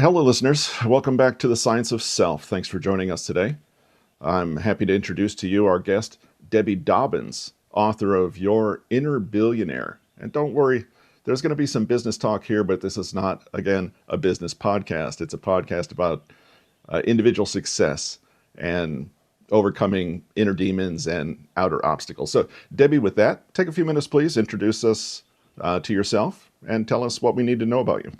Hello, listeners. Welcome back to the Science of Self. Thanks for joining us today. I'm happy to introduce to you our guest, Debbie Dobbins, author of Your Inner Billionaire. And don't worry, there's going to be some business talk here, but this is not, again, a business podcast. It's a podcast about individual success and overcoming inner demons and outer obstacles. So, Debbie, with that, take a few minutes, please. Introduce us to yourself and tell us what we need to know about you.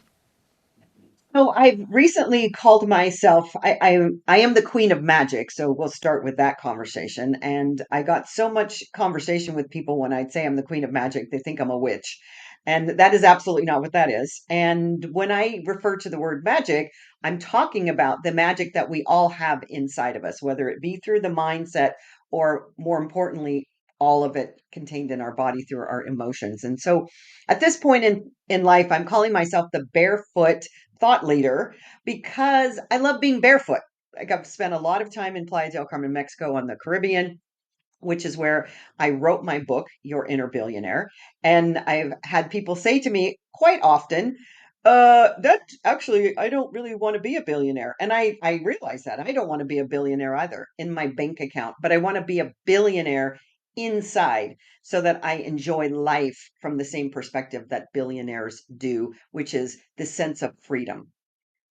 So I've recently called myself I am the queen of magic, so we'll start with that conversation. And I got so much conversation with people when I'd say I'm the queen of magic, they think I'm a witch. And that is absolutely not what that is. And when I refer to the word magic, I'm talking about the magic that we all have inside of us, whether it be through the mindset or more importantly, all of it contained in our body through our emotions. And so at this point in life, I'm calling myself the barefoot thought leader because I love being barefoot. Like I've spent a lot of time in Playa del Carmen, Mexico on the Caribbean, which is where I wrote my book, Your Inner Billionaire. And I've had people say to me quite often, that actually, I don't really want to be a billionaire. And I realize that I don't want to be a billionaire either in my bank account, but I want to be a billionaire inside so that I enjoy life from the same perspective that billionaires do, which is the sense of freedom.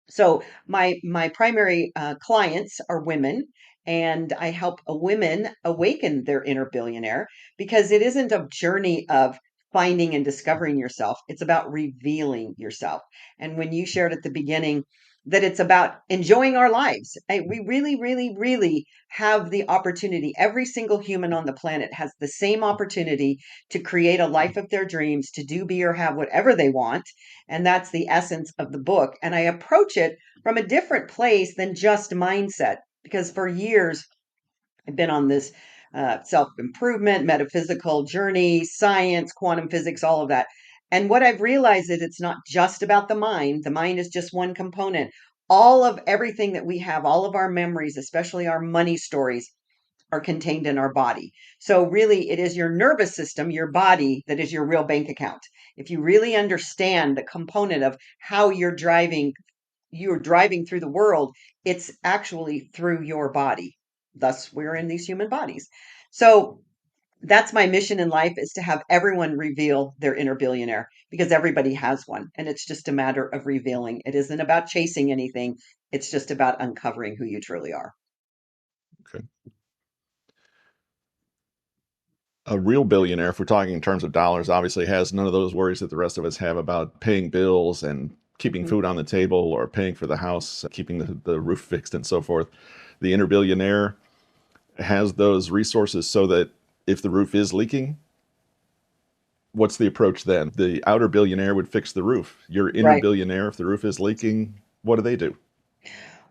So my primary clients are women, and I help women awaken their inner billionaire because it isn't a journey of finding and discovering yourself. It's about revealing yourself. And when you shared at the beginning that it's about enjoying our lives, we really, really, really have the opportunity. Every single human on the planet has the same opportunity to create a life of their dreams, to do, be, or have whatever they want, and that's the essence of the book. And I approach it from a different place than just mindset, because for years I've been on this self improvement, metaphysical journey, science, quantum physics, all of that. And what I've realized is it's not just about the mind. The mind is just one component. All of everything that we have, all of our memories, especially our money stories, are contained in our body. So, really, it is your nervous system, your body, that is your real bank account. If you really understand the component of how you're driving through the world, it's actually through your body. Thus, we're in these human bodies. So, that's my mission in life is to have everyone reveal their inner billionaire because everybody has one. And it's just a matter of revealing. It isn't about chasing anything, it's just about uncovering who you truly are. Okay. A real billionaire, if we're talking in terms of dollars, obviously has none of those worries that the rest of us have about paying bills and keeping food on the table or paying for the house, keeping the roof fixed and so forth. The inner billionaire has those resources so that if the roof is leaking, what's the approach then? The outer billionaire would fix the roof. Your inner Right. billionaire, if the roof is leaking, what do they do?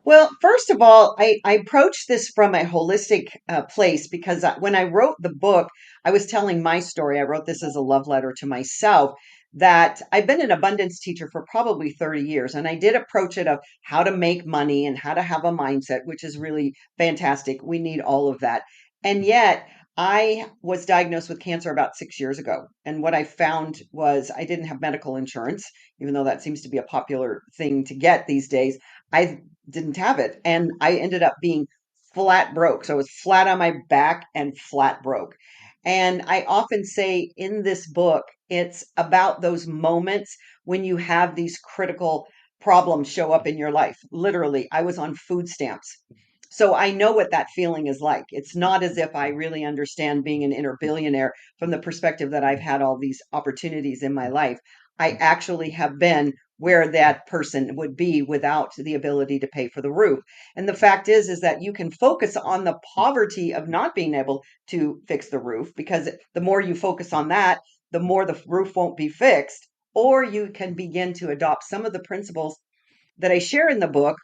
Well, first of all, I approach this from a holistic place because when I wrote the book, I was telling my story. I wrote this as a love letter to myself that I've been an abundance teacher for probably 30 years. And I did approach it of how to make money and how to have a mindset, which is really fantastic. We need all of that. And yet, I was diagnosed with cancer about 6 years ago. And what I found was I didn't have medical insurance, even though that seems to be a popular thing to get these days. I didn't have it. And I ended up being flat broke. So I was flat on my back and flat broke. And I often say in this book, it's about those moments when you have these critical problems show up in your life. Literally, I was on food stamps. So I know what that feeling is like. It's not as if I really understand being an inner billionaire from the perspective that I've had all these opportunities in my life. I actually have been where that person would be without the ability to pay for the roof. And the fact is that you can focus on the poverty of not being able to fix the roof because the more you focus on that, the more the roof won't be fixed. Or you can begin to adopt some of the principles that I share in the book,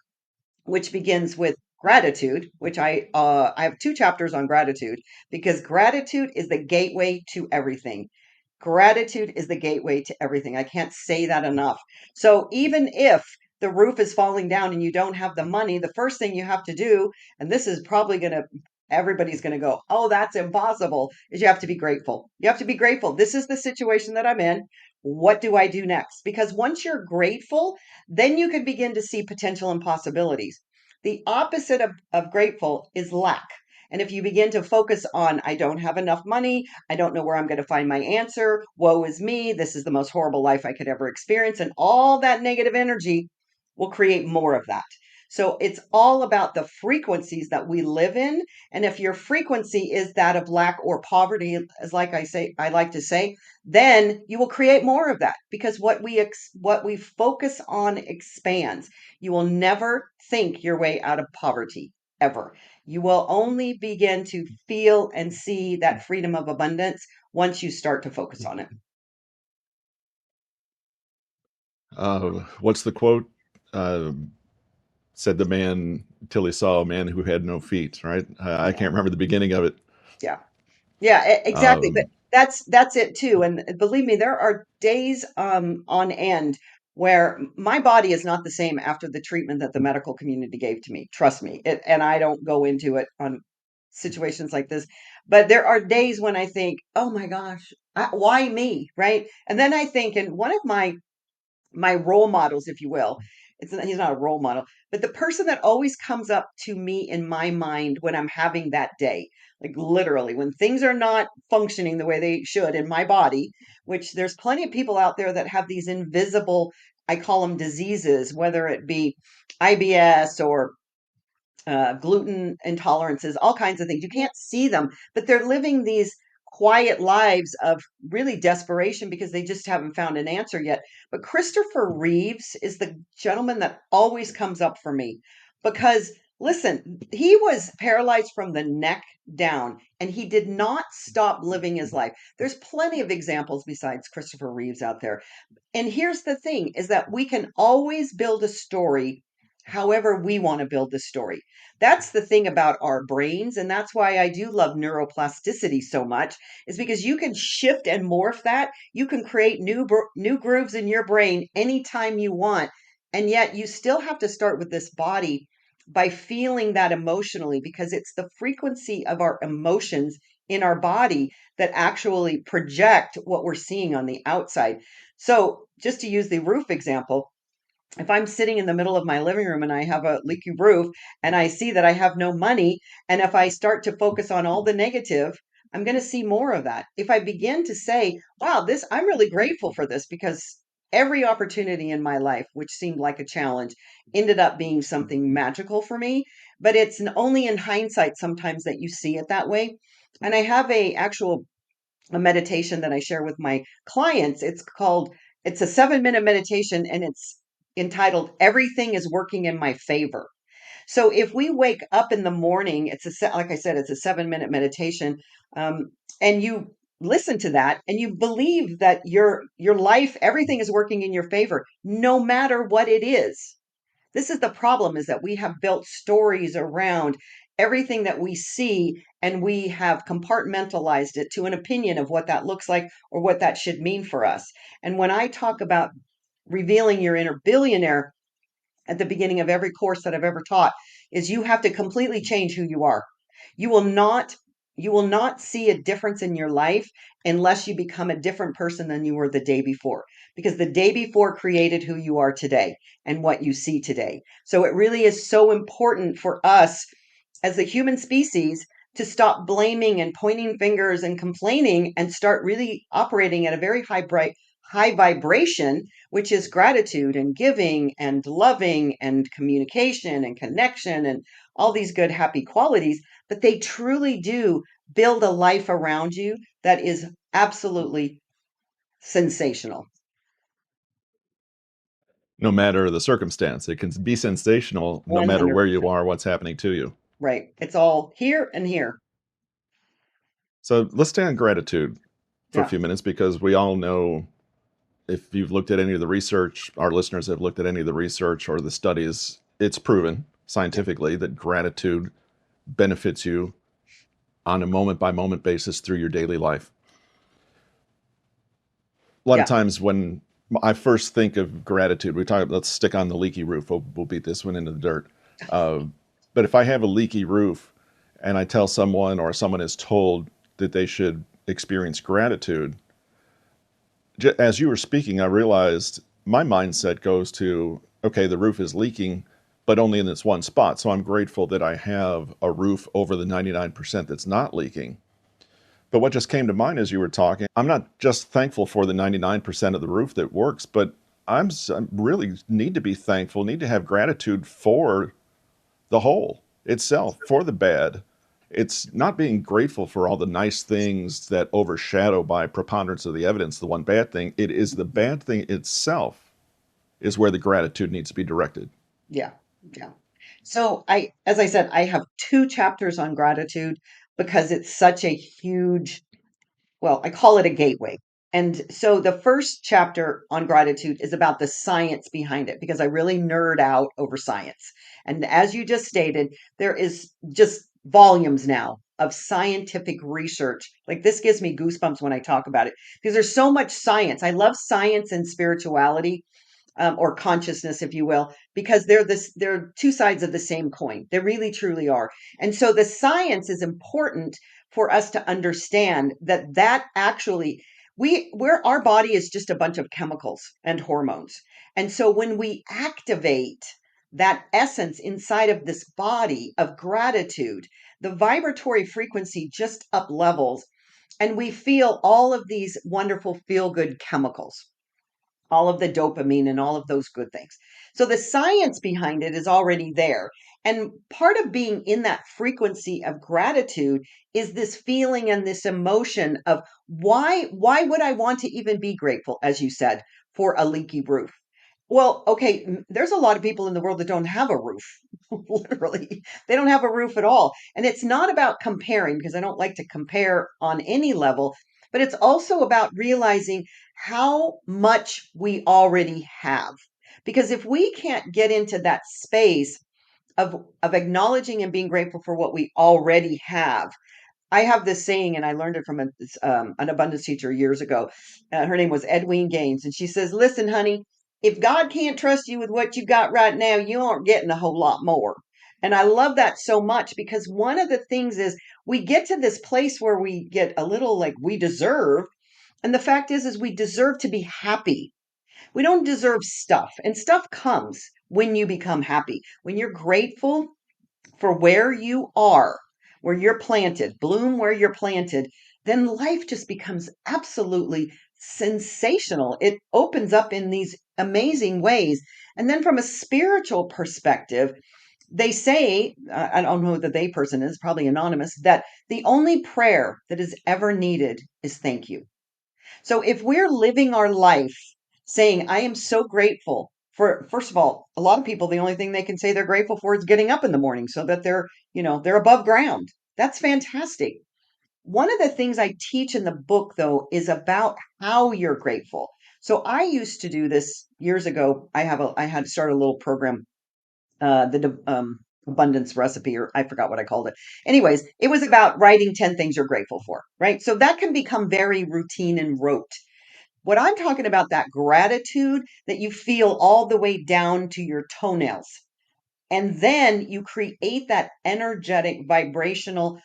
which begins with gratitude, which I have two chapters on gratitude because gratitude is the gateway to everything. Gratitude is the gateway to everything. I can't say that enough. So even if the roof is falling down and you don't have the money, the first thing you have to do, and this is probably going to everybody's going to go, "Oh, that's impossible," is you have to be grateful. You have to be grateful. This is the situation that I'm in. what do I do next? Because once you're grateful, then you can begin to see potential and possibilities. The opposite of grateful is lack. And if you begin to focus on, I don't have enough money, I don't know where I'm going to find my answer, woe is me, this is the most horrible life I could ever experience, and all that negative energy will create more of that. So it's all about the frequencies that we live in. And if your frequency is that of lack or poverty, as I like to say, then you will create more of that because what we focus on expands. You will never think your way out of poverty ever. You will only begin to feel and see that freedom of abundance once you start to focus on it. What's the quote? Uh, Said the man till he saw a man who had no feet, right? I Yeah. can't remember the beginning of it. Yeah. Yeah, exactly. But Um, that's it too. And believe me, there are days on end where my body is not the same after the treatment that the medical community gave to me. Trust me. And I don't go into it on situations like this, but there are days when I think, "Oh my gosh, why me?" Right? And then I think, and one of my role models, if you will. He's not a role model, but the person that always comes up to me in my mind when I'm having that day, like literally when things are not functioning the way they should in my body, which there's plenty of people out there that have these invisible, I call them diseases, whether it be IBS or gluten intolerances, all kinds of things. You can't see them, but they're living these quiet lives of really desperation because they just haven't found an answer yet. But Christopher Reeves is the gentleman that always comes up for me because, listen, he was paralyzed from the neck down and he did not stop living his life. There's plenty of examples besides Christopher Reeves out there. And here's the thing is that we can always build a story however we want to build the story. That's the thing about our brains, and that's why I do love neuroplasticity so much, is because you can shift and morph that. You can create new grooves in your brain anytime you want. And yet you still have to start with this body by feeling that emotionally because it's the frequency of our emotions in our body that actually project what we're seeing on the outside. So, just to use the roof example, if I'm sitting in the middle of my living room and I have a leaky roof and I see that I have no money, and if I start to focus on all the negative, I'm going to see more of that. If I begin to say, wow, I'm really grateful for this because every opportunity in my life, which seemed like a challenge, ended up being something magical for me. But it's only in hindsight sometimes that you see it that way. And I have a meditation that I share with my clients. It's a 7-minute meditation and it's entitled Everything is Working in My Favor. So if we wake up in the morning, like I said, it's a 7-minute meditation, and you listen to that and you believe that your life, everything is working in your favor, no matter what it is. This is the problem is that we have built stories around everything that we see and we have compartmentalized it to an opinion of what that looks like or what that should mean for us. And when I talk about revealing your inner billionaire at the beginning of every course that I've ever taught is you have to completely change who you are. You will not you will not see a difference in your life unless you become a different person than you were the day before because the day before created who you are today and what you see today. So it really is so important for us as the human species to stop blaming and pointing fingers and complaining and start really operating at a very high vibration, which is gratitude and giving and loving and communication and connection and all these good happy qualities. But they truly do build a life around you that is absolutely sensational. no matter the circumstance, it can be sensational no matter where you 100%. are, what's happening to you. Right. It's all here and here. So let's stay on gratitude for a Yeah. few minutes because we all know if you've looked at any of the research, our listeners have looked at any of the research or the studies, it's proven scientifically that gratitude benefits you on a moment by moment basis through your daily life. A lot of Yeah. times when I first think of gratitude, let's stick on the leaky roof. We'll beat this one into the dirt. Uh, but if I have a leaky roof and I tell someone or someone is told that they should experience gratitude, As you were speaking, I realized my mindset goes to, okay, the roof is leaking, but only in this one spot. So I'm grateful that I have a roof over the 99% that's not leaking. But what just came to mind as you were talking, I'm not just thankful for the 99% of the roof that works, but I really need to be thankful, need to have gratitude for the whole itself, for the bad. It's not being grateful for all the nice things that overshadow by preponderance of the evidence the one bad thing. It is the bad thing itself is where the gratitude needs to be directed. Yeah, yeah. So as I said, I have two chapters on gratitude because it's such a huge, well, I call it a gateway. And so the first chapter on gratitude is about the science behind it because I really nerd out over science. And as you just stated, there is just volumes now of scientific research. Like this gives me goosebumps when I talk about it because there's so much science. I love science and spirituality, or consciousness, if you will, because they're two sides of the same coin. They really truly are. And so the science is important for us to understand that actually where our body is just a bunch of chemicals and hormones. And so when we activate that essence inside of this body of gratitude, the vibratory frequency just up levels and we feel all of these wonderful feel good chemicals, all of the dopamine and all of those good things. So the science behind it is already there. And part of being in that frequency of gratitude is this feeling and this emotion of why would I want to even be grateful, as you said, for a leaky roof? Well, okay, there's a lot of people in the world that don't have a roof. Literally, they don't have a roof at all. And it's not about comparing because I don't like to compare on any level, but it's also about realizing how much we already have. Because if we can't get into that space of acknowledging and being grateful for what we already have, I have this saying, and I learned it from an abundance teacher years ago. Her name was Edwene Gaines, and she says, "Listen, honey, if God can't trust you with what you got right now, you aren't getting a whole lot more." And I love that so much because one of the things is we get to this place where we get a little like we deserve, and the fact is we deserve to be happy. We don't deserve stuff, and stuff comes when you become happy. When you're grateful for where you are, where you're planted, bloom where you're planted, then life just becomes absolutely sensational. It opens up in these amazing ways. And then from a spiritual perspective, they say, I don't know who the they person is, probably anonymous, that the only prayer that is ever needed is thank you. So if we're living our life saying, I am so grateful for, first of all, a lot of people, the only thing they can say they're grateful for is getting up in the morning so that they're above ground. That's fantastic. One of the things I teach in the book, though, is about how you're grateful. So I used to do this years ago. I had started a little program, the abundance recipe, or I forgot what I called it. Anyways, it was about writing 10 things you're grateful for, right? So that can become very routine and rote. What I'm talking about, that gratitude that you feel all the way down to your toenails. And then you create that energetic vibrational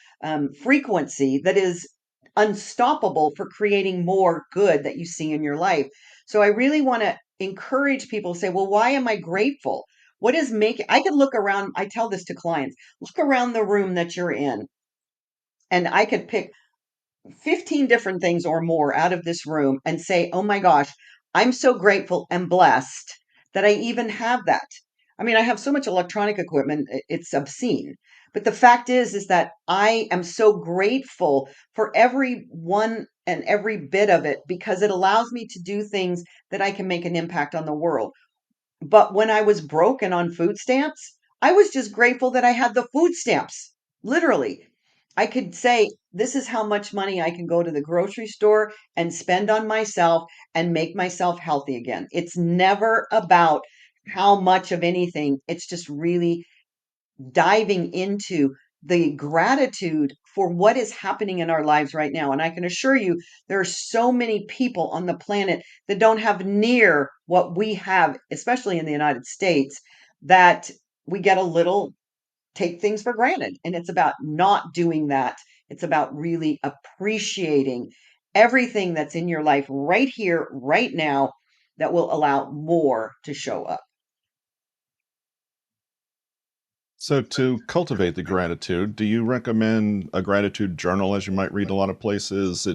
frequency that is unstoppable for creating more good that you see in your life. So I really want to encourage people to say, well, why am I grateful? What is making, I could look around, I tell this to clients, look around the room that you're in, and I could pick 15 different things or more out of this room and say, oh my gosh, I'm so grateful and blessed that I even have that. I mean, I have so much electronic equipment, it's obscene. But the fact is that I am so grateful for every one and every bit of it because it allows me to do things that I can make an impact on the world. But when I was broken on food stamps, I was just grateful that I had the food stamps. Literally, I could say, this is how much money I can go to the grocery store and spend on myself and make myself healthy again. It's never about how much of anything, it's just really diving into the gratitude for what is happening in our lives right now. And I can assure you, there are so many people on the planet that don't have near what we have, especially in the United States, that we get a little take things for granted. And it's about not doing that. It's about really appreciating everything that's in your life right here, right now, that will allow more to show up. So, to cultivate the gratitude, do you recommend a gratitude journal as you might read a lot of places?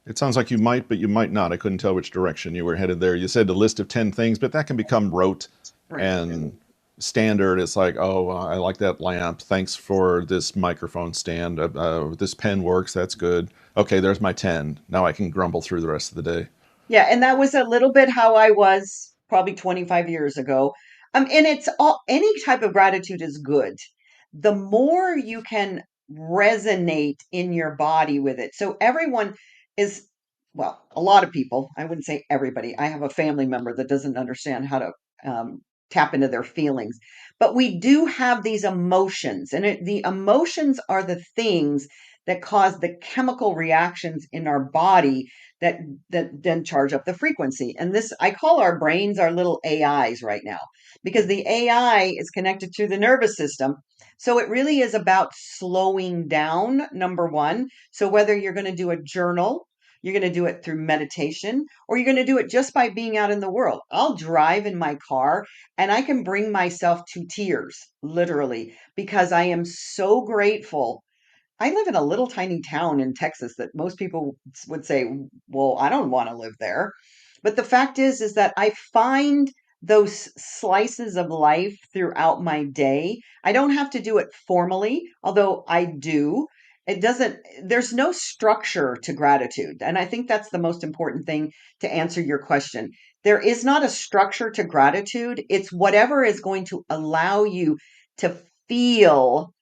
It sounds like you might, but you might not. I couldn't tell which direction you were headed there. You said a list of 10 things, but that can become rote Right. and standard. It's like, oh, I like that lamp. Thanks for this microphone stand. This pen works. That's good. Okay, there's my 10. Now I can grumble through the rest of the day. Yeah, and that was a little bit how I was probably 25 years ago. And it's all any type of gratitude is good. The more you can resonate in your body with it. So everyone is, well, a lot of people, I wouldn't say everybody. I have a family member that doesn't understand how to tap into their feelings. But we do have these emotions, and the emotions are the things that cause the chemical reactions in our body that then charge up the frequency. And this, I call our brains our little AIs right now, because the AI is connected to the nervous system. So it really is about slowing down, number one. So whether you're going to do a journal, you're going to do it through meditation, or you're going to do it just by being out in the world. I'll drive in my car and I can bring myself to tears, literally, because I am so grateful. I live in a little tiny town in Texas that most people would say, well, I don't want to live there. But the fact is that I find those slices of life throughout my day. I don't have to do it formally, although I do. It doesn't, there's no structure to gratitude. And I think that's the most important thing to answer your question. There is not a structure to gratitude. It's whatever is going to allow you to feel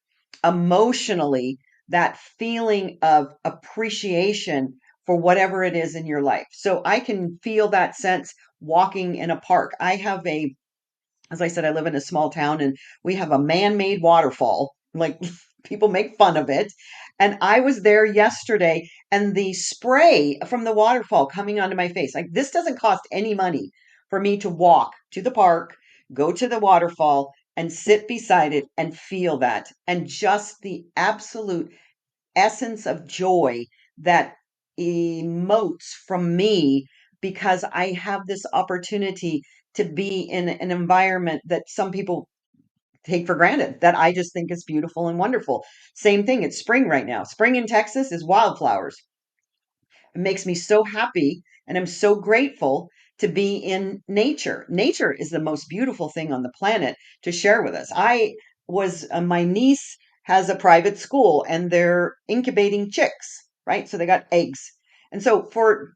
emotionally that feeling of appreciation for whatever it is in your life. So I can feel that sense walking in a park. As I said, I live in a small town and we have a man made waterfall. Like people make fun of it. And I was there yesterday and the spray from the waterfall coming onto my face. Like this doesn't cost any money for me to walk to the park, go to the waterfall and sit beside it and feel that. And just the absolute essence of joy that emotes from me because I have this opportunity to be in an environment that some people take for granted that I just think is beautiful and wonderful. Same thing, it's spring right now. Spring in Texas is wildflowers. It makes me so happy and I'm so grateful to be in nature. Nature is the most beautiful thing on the planet to share with us. My niece has a private school and they're incubating chicks, right? So they got eggs. And so for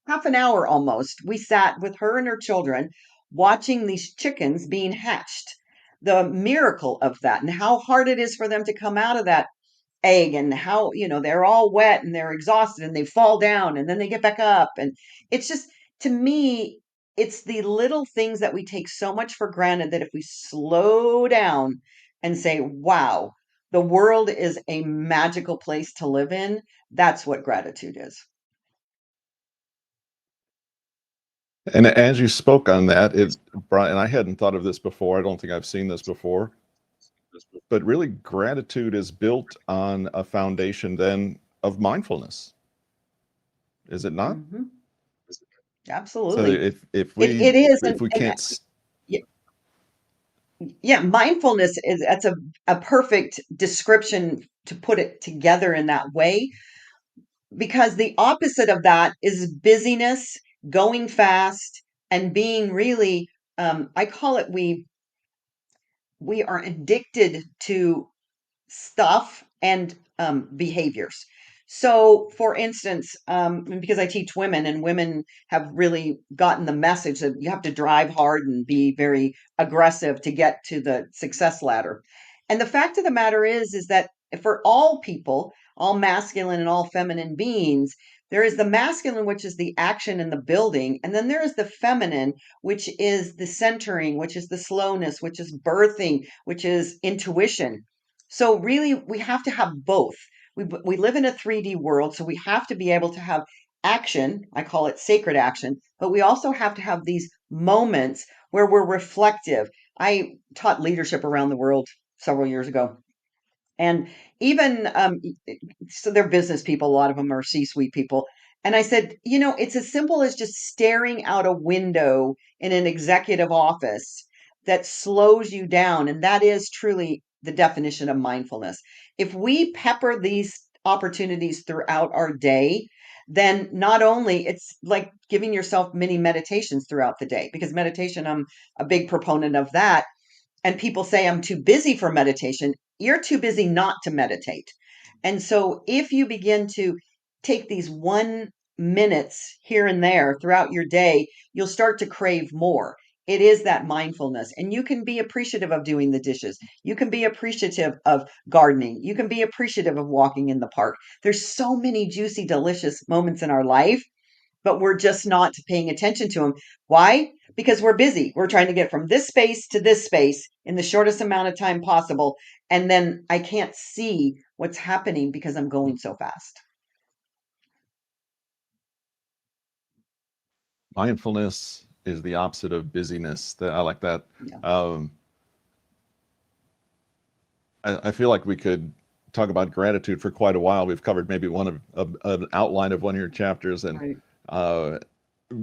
half an hour almost, we sat with her and her children watching these chickens being hatched. The miracle of that and how hard it is for them to come out of that egg and how they're all wet and they're exhausted and they fall down and then they get back up, and it's just, to me, it's the little things that we take so much for granted that if we slow down and say, wow, the world is a magical place to live in, that's what gratitude is. And as you spoke on that, Brian, I hadn't thought of this before. I don't think I've seen this before. But really, gratitude is built on a foundation then of mindfulness, is it not? Hmm. So Absolutely. if It we is, if we and can't, yeah, mindfulness is, that's a perfect description to put it together in that way, because the opposite of that is busyness, going fast, and being really, I call it, we are addicted to stuff and behaviors. So, for instance, because I teach women, and women have really gotten the message that you have to drive hard and be very aggressive to get to the success ladder. And the fact of the matter is that for all people, all masculine and all feminine beings, there is the masculine, which is the action and the building, and then there is the feminine, which is the centering, which is the slowness, which is birthing, which is intuition. So really, we have to have both. We live in a 3D world, so we have to be able to have action. I call it sacred action, but we also have to have these moments where we're reflective. I taught leadership around the world several years ago, and even so, they're business people. A lot of them are C-suite people, And I said, it's as simple as just staring out a window in an executive office that slows you down. And that is truly the definition of mindfulness. If we pepper these opportunities throughout our day, then not only it's like giving yourself mini meditations throughout the day, because meditation, I'm a big proponent of that. And people say I'm too busy for meditation. You're too busy not to meditate. And so if you begin to take these 1 minutes here and there throughout your day, you'll start to crave more. It is that mindfulness. And you can be appreciative of doing the dishes. You can be appreciative of gardening. You can be appreciative of walking in the park. There's so many juicy, delicious moments in our life, but we're just not paying attention to them. Why? Because we're busy. We're trying to get from this space to this space in the shortest amount of time possible. And then I can't see what's happening because I'm going so fast. Mindfulness is the opposite of busyness. I like that. Yeah. Um, I feel like we could talk about gratitude for quite a while. We've covered maybe of an outline of one of your chapters, and Right. uh,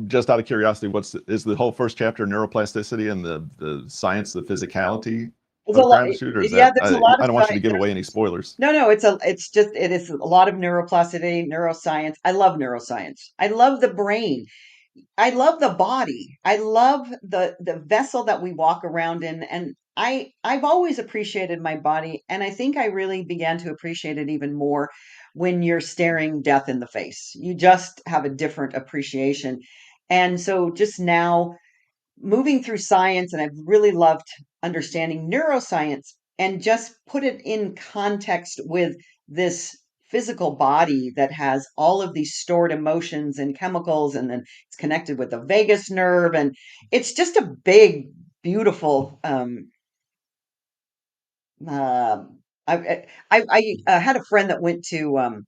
just out of curiosity, is the whole first chapter neuroplasticity and the science, the physicality There's a of lot. gratitude, or is Yeah, that there's a lot I of don't want you to science. give away any spoilers. No, it is a lot of neuroplasticity, neuroscience. I love neuroscience. I love the brain. I love the body. I love the vessel that we walk around in, and I've always appreciated my body, and I think I really began to appreciate it even more when you're staring death in the face. You just have a different appreciation. And so just now moving through science, and I've really loved understanding neuroscience and just put it in context with this physical body that has all of these stored emotions and chemicals, and then it's connected with the vagus nerve, and it's just a big, beautiful. Uh, I had a friend that went to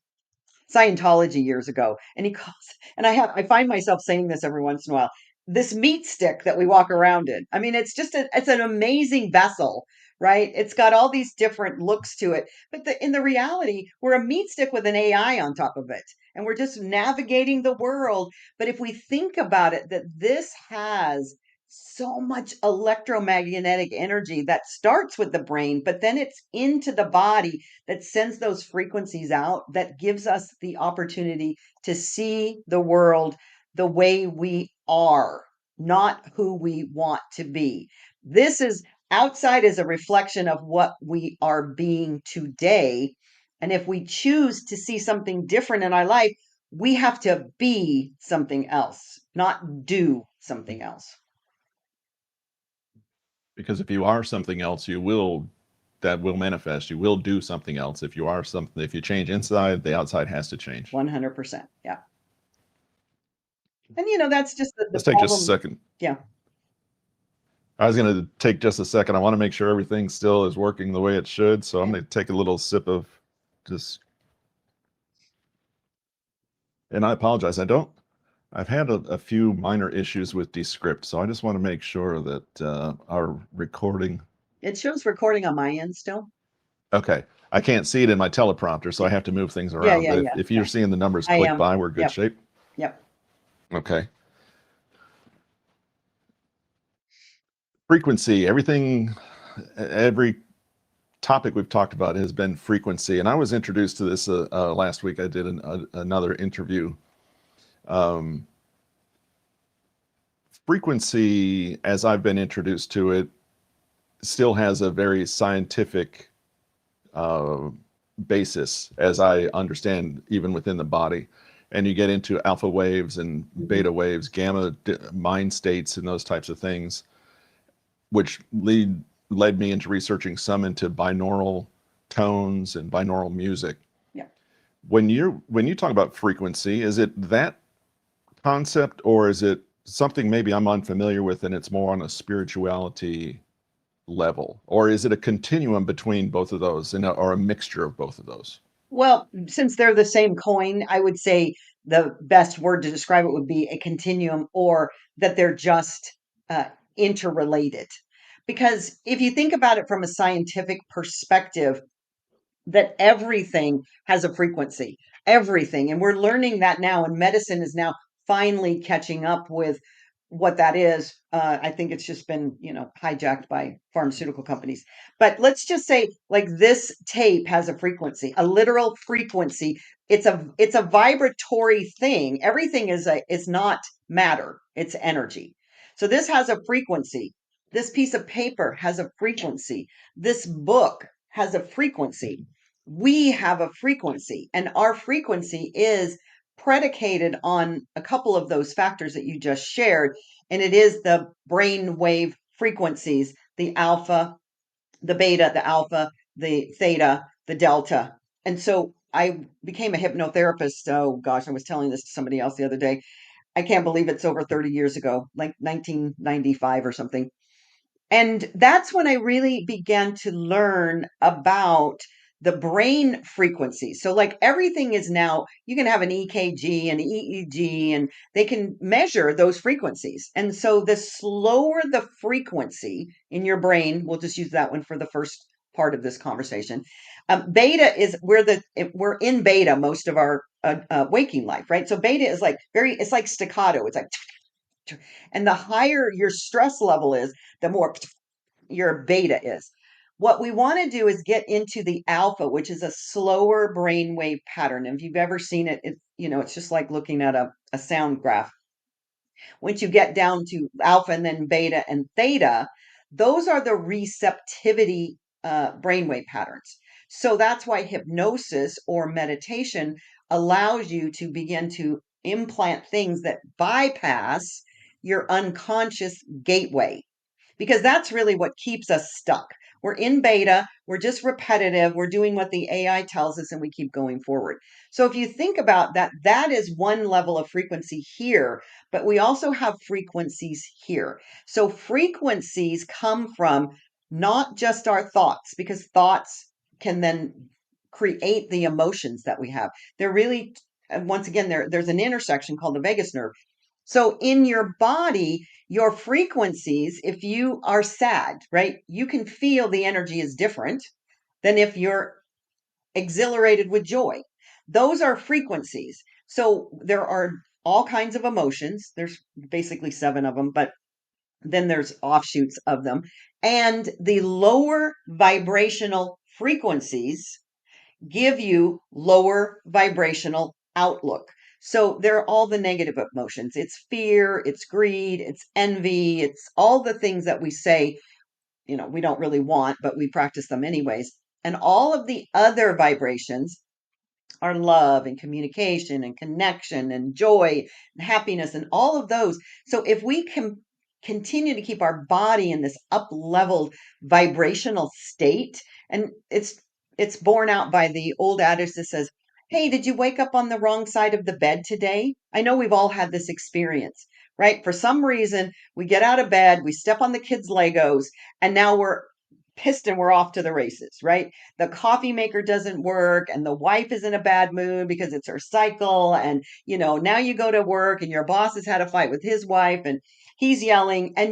Scientology years ago, and he calls, and I find myself saying this every once in a while. This meat stick that we walk around in. I mean, it's an amazing vessel, right? It's got all these different looks to it, but in the reality, we're a meat stick with an AI on top of it, and we're just navigating the world. But if we think about it, that this has so much electromagnetic energy that starts with the brain, but then it's into the body that sends those frequencies out, that gives us the opportunity to see the world the way we are, not who we want to be. This is outside is a reflection of what we are being today. And if we choose to see something different in our life, we have to be something else, not do something else. Because if you are something else, that will manifest. You will do something else. If you are something, if you change inside, the outside has to change. 100%. Yeah. And that's just the Let's take just a problem. second. Yeah. I was going to take just a second. I want to make sure everything still is working the way it should. So I'm Yeah. going to take a little sip of just, and I apologize. I've had a few minor issues with Descript. So I just want to make sure that our recording, It shows recording on my end still. okay. I can't see it in my teleprompter, so I Yeah. have to move things Yeah, around. yeah, But yeah, if you're yeah. seeing the numbers I click am. by, we're good Yep. shape. Yep. Okay. Frequency, every topic we've talked about has been frequency. And I was introduced to this last week. I did another interview. Um, Frequency, as I've been introduced to it, still has a very scientific uh, basis, as I understand, even within the body. And you get into alpha waves and Mhm. beta waves, mind states, and those types of things, which led me into researching some into binaural tones and binaural music. Yeah. When you talk about frequency, is it that concept, or is it something maybe I'm unfamiliar with and it's more on a spirituality level, or is it a continuum between both of those, or a mixture of both of those? Well, since they're the same coin, I would say the best word to describe it would be a continuum, or that they're just uh, interrelated. Because if you think about it from a scientific perspective, that everything has a frequency. everything. And we're learning that now, and medicine is now finally catching up with what that is. I think it's just been, hijacked by pharmaceutical companies. But let's just say, like, this tape has a frequency, a literal frequency. It's a vibratory thing. Everything is not matter; it's energy. So this has a frequency. This piece of paper has a frequency. This book has a frequency. We have a frequency, and our frequency is predicated on a couple of those factors that you just shared, and it is the brain wave frequencies, the alpha, the beta, the alpha, the theta, the delta. And so I became a hypnotherapist. Oh gosh, I was telling this to somebody else the other day. I can't believe it's over 30 years ago, like 1995 or something. And that's when I really began to learn about the brain frequency. So, like, everything is now, you can have an EKG and EEG, and they can measure those frequencies. And so, the slower the frequency in your brain, we'll just use that one for the first part of this conversation. Beta is we're in beta most of our waking life, right? So beta is like it's like staccato. It's like, and the higher your stress level is, the more your beta is. What we want to do is get into the alpha, which is a slower brainwave pattern. And if you've ever seen it, it's just like looking at a sound graph. Once you get down to alpha and then beta and theta, those are the receptivity brainwave patterns. So that's why hypnosis or meditation allows you to begin to implant things that bypass your unconscious gateway, because that's really what keeps us stuck. We're in beta, we're just repetitive, we're doing what the AI tells us, and we keep going forward. So if you think about that, that is one level of frequency here, but we also have frequencies here. So frequencies come from not just our thoughts, because thoughts can then create the emotions that we have. They're really, once again, there's an intersection called the vagus nerve. So in your body, your frequencies, if you are sad, right, you can feel the energy is different than if you're exhilarated with joy. Those are frequencies. So there are all kinds of emotions. There's basically seven of them, but then there's offshoots of them. And the lower vibrational frequencies give you lower vibrational outlook. So they're all the negative emotions. It's fear, it's greed, it's envy, it's all the things that we say, we don't really want, but we practice them anyways. And all of the other vibrations are love and communication and connection and joy and happiness and all of those. So if we can continue to keep our body in this up leveled vibrational state, and it's borne out by the old adage that says, hey, did you wake up on the wrong side of the bed today? I know we've all had this experience, right? For some reason, we get out of bed, we step on the kids' Legos, and now we're pissed and we're off to the races, right? The coffee maker doesn't work, and the wife is in a bad mood because it's her cycle. And, now you go to work and your boss has had a fight with his wife and he's yelling. And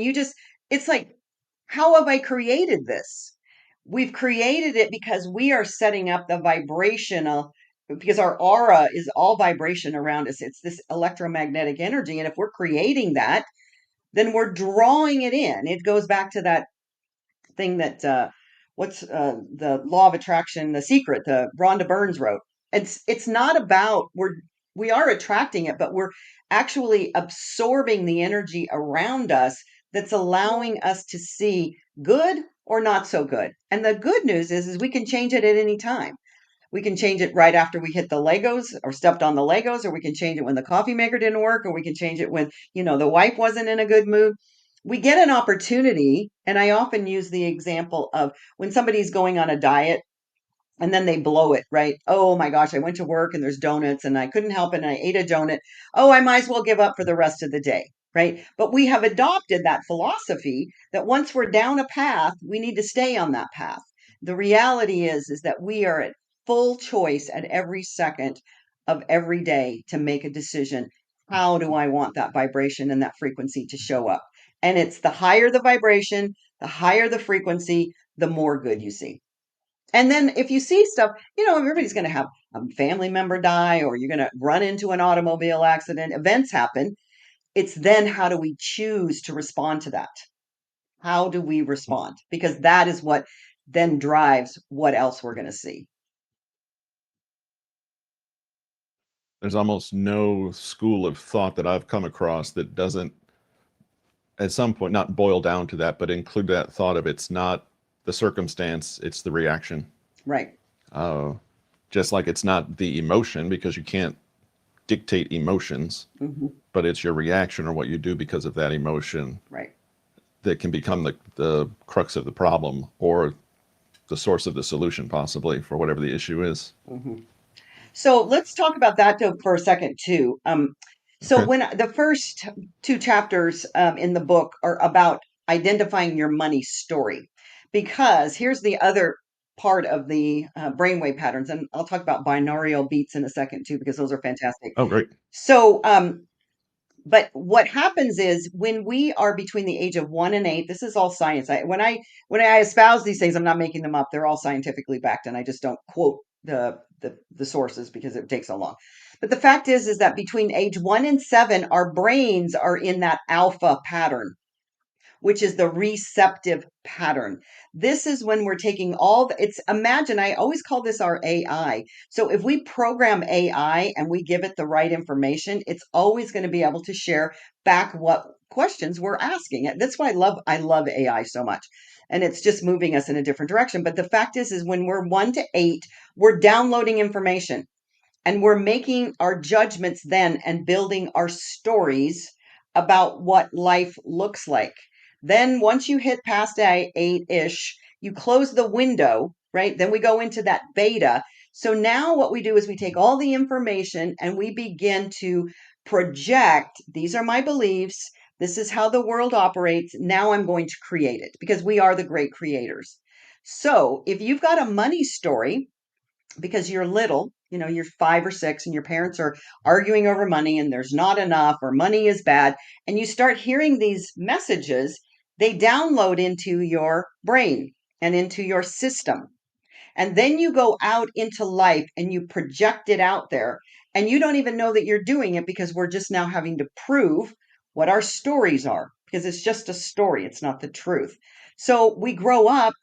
it's like, how have I created this? We've created it because we are setting up the vibrational, because our aura is all vibration around us. It's this electromagnetic energy. And if we're creating that, then we're drawing it in. It goes back to that thing that what's the law of attraction, the secret, the Rhonda Burns wrote. It's not about we are attracting it, but we're actually absorbing the energy around us that's allowing us to see good or not so good. And the good news is we can change it at any time. We can change it right after we hit the Legos or stepped on the Legos, or we can change it when the coffee maker didn't work, or we can change it when, the wife wasn't in a good mood. We get an opportunity. And I often use the example of when somebody's going on a diet and then they blow it, right? Oh my gosh, I went to work and there's donuts and I couldn't help it and I ate a donut. Oh, I might as well give up for the rest of the day, right? But we have adopted that philosophy that once we're down a path, we need to stay on that path. The reality is that we are at full choice at every second of every day to make a decision. How do I want that vibration and that frequency to show up? And it's the higher the vibration, the higher the frequency, the more good you see. And then if you see stuff, everybody's going to have a family member die, or you're going to run into an automobile accident. Events happen. It's then how do we choose to respond to that? How do we respond? Because that is what then drives what else we're going to see. There's almost no school of thought that I've come across that doesn't, at some point, not boil down to that, but include that thought of it's not the circumstance, it's the reaction. Right. Uh, just like it's not the emotion, because you can't dictate emotions, Hmm. but it's your reaction or what you do because of that emotion Right. that can become the crux of the problem or the source of the solution, possibly, for whatever the issue is. Hmm. So let's talk about that for a second too. So Okay. when the first two chapters in the book are about identifying your money story, because here's the other part of the brainwave patterns, and I'll talk about binaural beats in a second too, because those are fantastic. Oh, great. So, but what happens is when we are between the age of 1 and 8, this is all science. When I espouse these things, I'm not making them up. They're all scientifically backed, and I just don't quote the sources because it takes so long. But the fact is that between age 1 and 7, our brains are in that alpha pattern, which is the receptive pattern. This is when we're taking imagine, I always call this our AI. So if we program AI and we give it the right information, it's always going to be able to share back what questions we're asking it. That's why I love AI so much. And it's just moving us in a different direction. But the fact is when we're 1 to 8, we're downloading information and we're making our judgments then and building our stories about what life looks like. Then once you hit past 8-ish, you close the window, right? Then we go into that beta. So now what we do is we take all the information and we begin to project, these are my beliefs, this is how the world operates. Now I'm going to create it because we are the great creators. So if you've got a money story, because you're little, you're 5 or 6, and your parents are arguing over money and there's not enough or money is bad, and you start hearing these messages, they download into your brain and into your system. And then you go out into life and you project it out there, and you don't even know that you're doing it because we're just now having to prove what our stories are because it's just a story, it's not the truth. So we grow up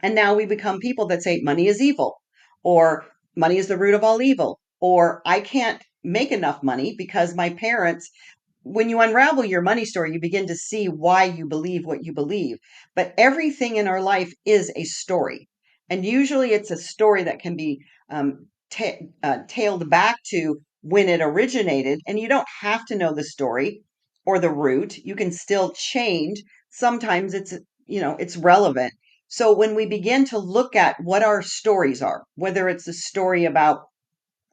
and now we become people that say money is evil, or money is the root of all evil, or I can't make enough money because my parents. When you unravel your money story, you begin to see why you believe what you believe. But everything in our life is a story. And usually it's a story that can be tailed back to when it originated. And you don't have to know the story or the root. You can still change. Sometimes it's relevant. So when we begin to look at what our stories are, whether it's a story about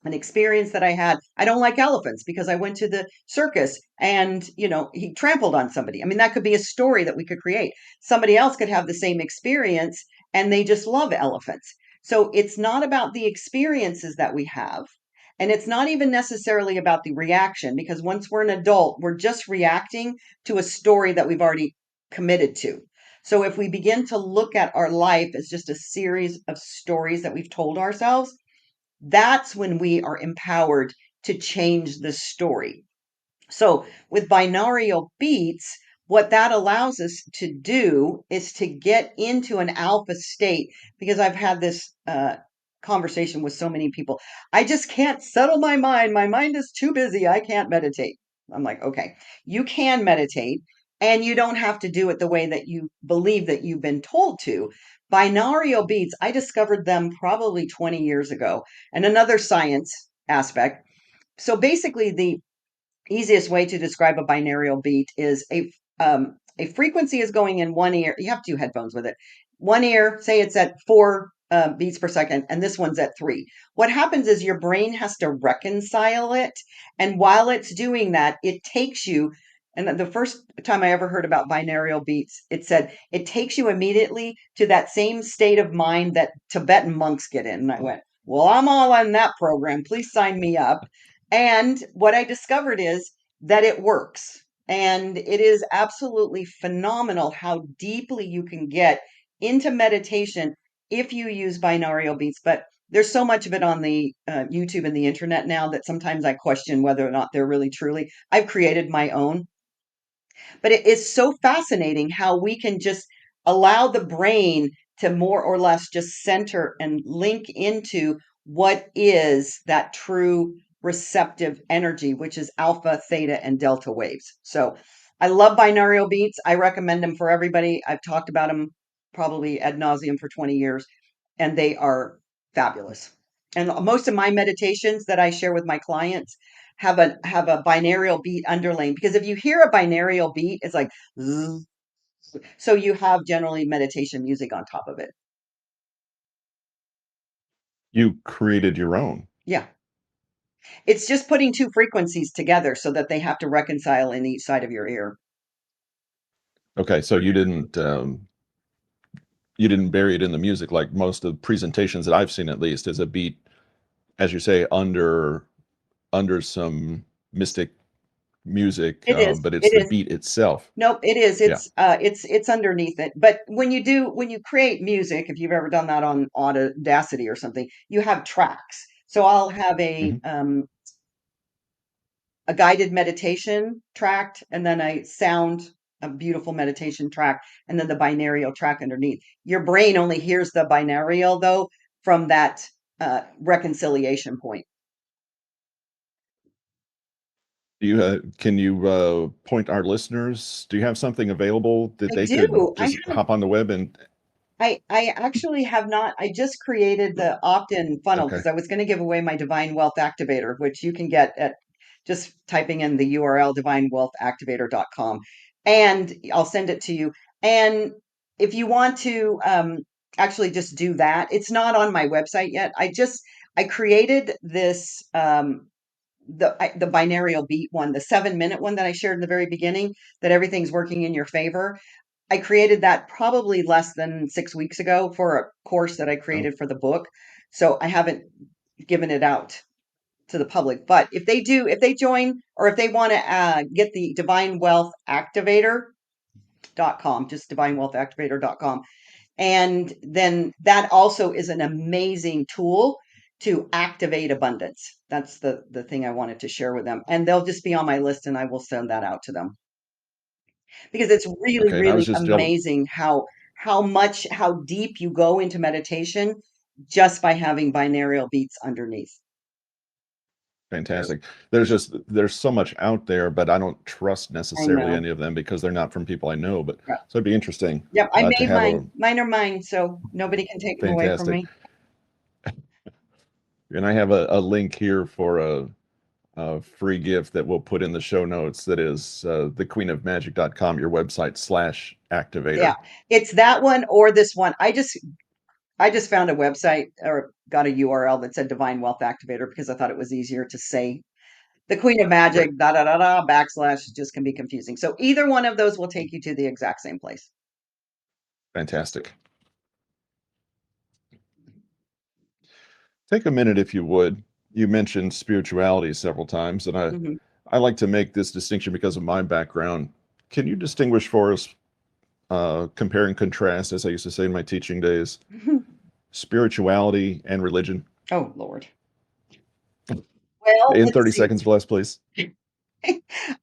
an experience that I had. I don't like elephants because I went to the circus and, he trampled on somebody. I mean, that could be a story that we could create. Somebody else could have the same experience and they just love elephants. So it's not about the experiences that we have. And it's not even necessarily about the reaction because once we're an adult, we're just reacting to a story that we've already committed to. So if we begin to look at our life as just a series of stories that we've told ourselves, that's when we are empowered to change the story. So with binaural beats, what that allows us to do is to get into an alpha state because I've had this conversation with so many people. I just can't settle my mind. My mind is too busy. I can't meditate. I'm like, okay, you can meditate and you don't have to do it the way that you believe that you've been told to. Binaural beats, I discovered them probably 20 years ago. And another science aspect. So basically, the easiest way to describe a binaural beat is a frequency is going in one ear. You have two headphones with it. One ear, say it's at 4 beats per second, and this one's at 3. What happens is your brain has to reconcile it, and while it's doing that, it takes you. And the first time I ever heard about binaural beats, it said it takes you immediately to that same state of mind that Tibetan monks get in. And I went, well, I'm all on that program. Please sign me up. And what I discovered is that it works. And it is absolutely phenomenal how deeply you can get into meditation if you use binaural beats, but there's so much of it on the YouTube and the internet now that sometimes I question whether or not they're really truly. I've created my own, but it is so fascinating how we can just allow the brain to more or less just center and link into what is that true receptive energy, which is alpha, theta, and delta waves. So I love binaural beats. I recommend them for everybody. I've talked about them probably ad nauseum for 20 years, and they are fabulous. And most of my meditations that I share with my clients have a binaural beat underlaying, because if you hear a binaural beat, it's like zzz. So you have generally meditation music on top of it. You created your own. Yeah. It's just putting two frequencies together so that they have to reconcile in each side of your ear. Okay, so you didn't bury it in the music like most of the presentations that I've seen, at least, is a beat, as you say, under some mystic music, It is. but it's It the is. beat itself. Nope, it is. Yeah. It's underneath it. But when you create music, if you've ever done that on Audacity or something, you have tracks. So I'll have Hmm. a guided meditation track, and then a beautiful meditation track, and then the binaural track underneath. Your brain only hears the binaural though from that reconciliation point. Can you point our listeners? Do you have something available that I they could do. just hop on the web and? I actually have not. I just created the opt-in funnel Okay. because I was going to give away my Divine Wealth Activator, which you can get at just typing in the URL divinewealthactivator.com, and I'll send it to you. And if you want to actually just do that, it's not on my website yet. I created this the binaural beat one, the 7-minute one that I shared in the very beginning, that everything's working in your favor. I created that probably less than 6 weeks ago for a course that I Oh, created for the book. So I haven't given it out to the public. But if they join, or if they want to get the divinewealthactivator.com, just divinewealthactivator.com. And then that also is an amazing tool to activate abundance. That's the thing I wanted to share with them. And they'll just be on my list, and I will send that out to them, because it's really, okay. And I was really just amazing how deep you go into meditation just by having binaural beats underneath. fantastic. There's so much out there, but I don't trust I necessarily know. any of them because they're not from people I know. But Yeah. so it'd be interesting Yep. I to made have mine. a Mine are mine, so nobody can take them away from fantastic. me. And I have a link here for a free gift that we'll put in the show notes. That is thequeenofmagic.com, your website Yeah. /activator. It's that one or this one. I just found a website, or got a URL that said Divine Wealth Activator, because I thought it was easier to say. The Queen of Right. Magic, da da da da, backslash, just can be confusing. So either one of those will take you to the exact same place. Fantastic. Take a minute, if you would. You mentioned spirituality several times, and Mhm. I like to make this distinction because of my background. Can you distinguish for us, compare and contrast, as I used to say in my teaching days, spirituality and religion? Oh, Lord. Well, In let's 30 see. seconds or less, please.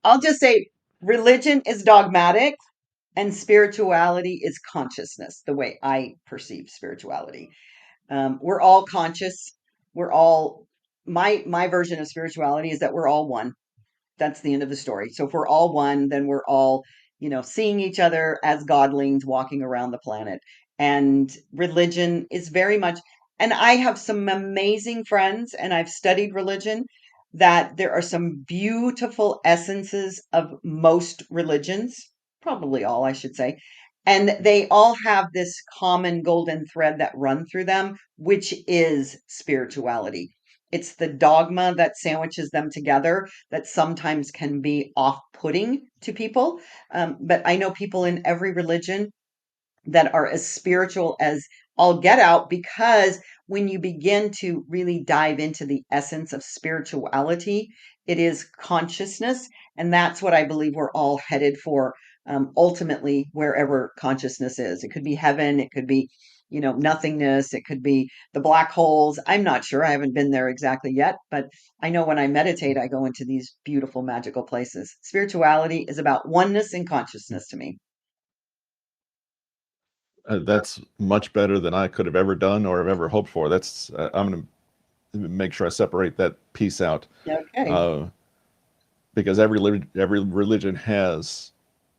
I'll just say religion is dogmatic and spirituality is consciousness, the way I perceive spirituality. We're all conscious. We're all, my version of spirituality is that we're all one. That's the end of the story. So if we're all one, then we're all, seeing each other as godlings walking around the planet. And religion is very much, and I have some amazing friends, and I've studied religion, that there are some beautiful essences of most religions, probably all, I should say. And they all have this common golden thread that run through them, which is spirituality. It's the dogma that sandwiches them together that sometimes can be off-putting to people. But I know people in every religion that are as spiritual as all get out, because when you begin to really dive into the essence of spirituality, it is consciousness. And that's what I believe we're all headed for, ultimately, wherever consciousness is. It could be heaven, it could be, nothingness. It could be the black holes. I'm not sure. I haven't been there exactly yet, but I know when I meditate, I go into these beautiful, magical places. Spirituality is about oneness and consciousness to me. That's much better than I could have ever done or have ever hoped for. I'm going to make sure I separate that piece out, Okay. uh, because every religion has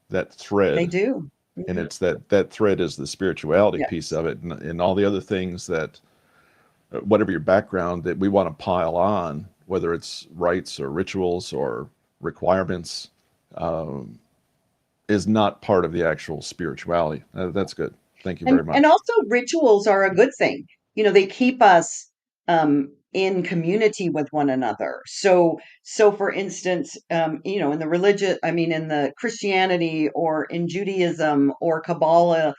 that They thread, do. and Mhm. it's that thread is the spirituality piece Yes. of it, and all the other things that, whatever your background, that we want to pile on, whether it's rites or rituals or requirements, um, is not part of the actual spirituality. That's good. Thank you very And much. also rituals are a good thing. They keep us in community with one another. So for instance, in the religion, I mean, in the Christianity or in Judaism or Kabbalah,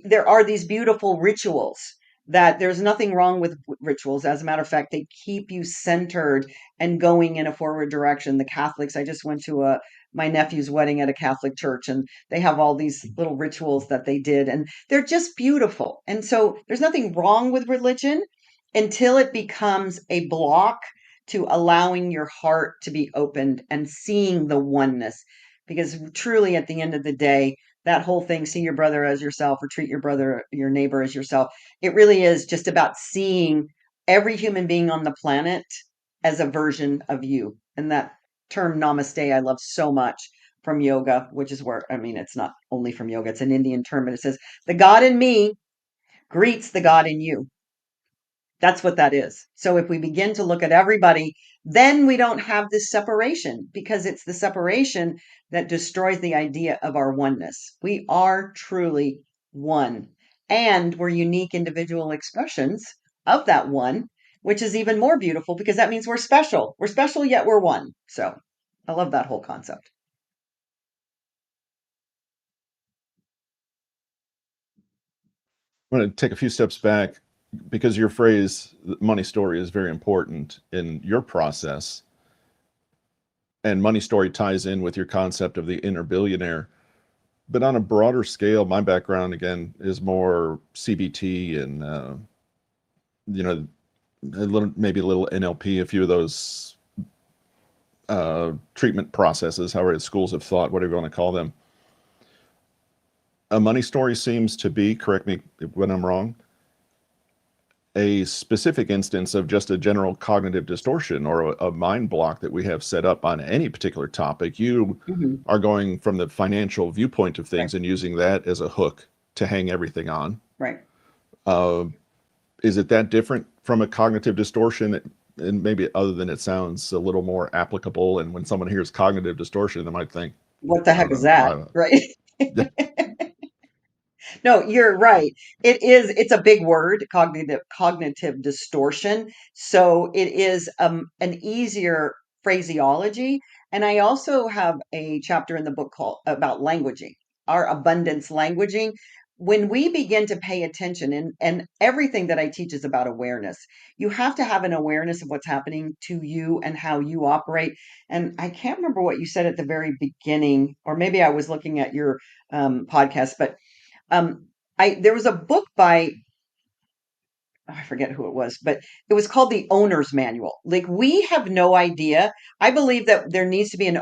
there are these beautiful rituals that there's nothing wrong with rituals. As a matter of fact, they keep you centered and going in a forward direction. The Catholics, I just went to my nephew's wedding at a Catholic church, and they have all these little rituals that they did, and they're just beautiful. And so there's nothing wrong with religion until it becomes a block to allowing your heart to be opened and seeing the oneness. Because truly, at the end of the day, that whole thing, see your brother as yourself or treat your brother, your neighbor as yourself, it really is just about seeing every human being on the planet as a version of you. And that term namaste, I love so much from yoga, which is where, I mean, it's not only from yoga, it's an Indian term, but it says, the God in me greets the God in you. That's what that is. So if we begin to look at everybody, then we don't have this separation, because it's the separation that destroys the idea of our oneness. We are truly one, and we're unique individual expressions of that one, which is even more beautiful because that means we're special. We're special, yet we're one. So I love that whole concept. I'm going to take a few steps back because your phrase, money story, is very important in your process. And money story ties in with your concept of the inner billionaire. But on a broader scale, my background, again, is more CBT and, you know, maybe a little NLP, a few of those treatment processes, however, schools of thought, whatever you want to call them. A money story seems to be, correct me when I'm wrong, a specific instance of just a general cognitive distortion or a mind block that we have set up on any particular topic. You Mhm. are going from the financial viewpoint of Right, things and using that as a hook to hang everything on. right. Uh, is it that different from a cognitive distortion? And maybe other than it sounds a little more applicable. And when someone hears cognitive distortion, they might think, What the I heck don't is know. that? Right? No, you're right. It's a big word, cognitive distortion. So it is an easier phraseology. And I also have a chapter in the book called about languaging, our abundance languaging. When we begin to pay attention, and everything that I teach is about awareness, you have to have an awareness of what's happening to you and how you operate. And I can't remember what you said at the very beginning, or maybe I was looking at your podcast, but um, there was a book by, I forget who it was, but it was called The Owner's Manual. Like, we have no idea. I believe that there needs to be an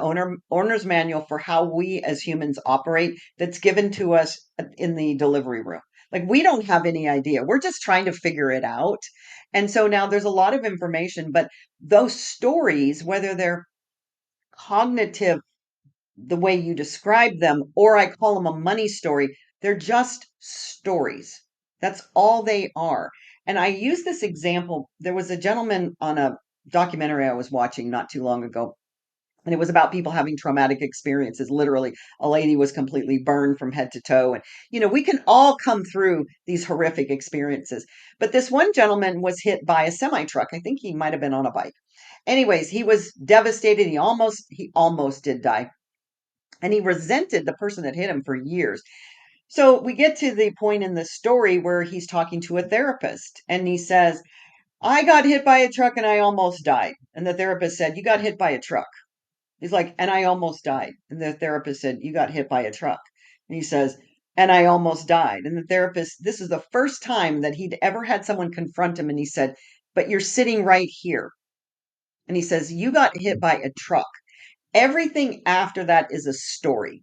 owner's manual for how we as humans operate that's given to us in the delivery room. Like, we don't have any idea. We're just trying to figure it out. And so now there's a lot of information, but those stories, whether they're cognitive the way you describe them, or I call them a money story. They're just stories. That's all they are. And I use this example. There was a gentleman on a documentary I was watching not too long ago, and it was about people having traumatic experiences. Literally, a lady was completely burned from head to toe. And, we can all come through these horrific experiences. But this one gentleman was hit by a semi truck. I think he might have been on a bike. Anyways, he was devastated. He almost did die, and he resented the person that hit him for years. So we get to the point in the story where he's talking to a therapist, and he says, I got hit by a truck and I almost died. And the therapist said, You got hit by a truck. He's like, And I almost died. And the therapist said, You got hit by a truck. And he says, and I almost died. And the therapist, this is the first time that he'd ever had someone confront him. And he said, but you're sitting right here. And he says, you got hit by a truck. Everything after that is a story.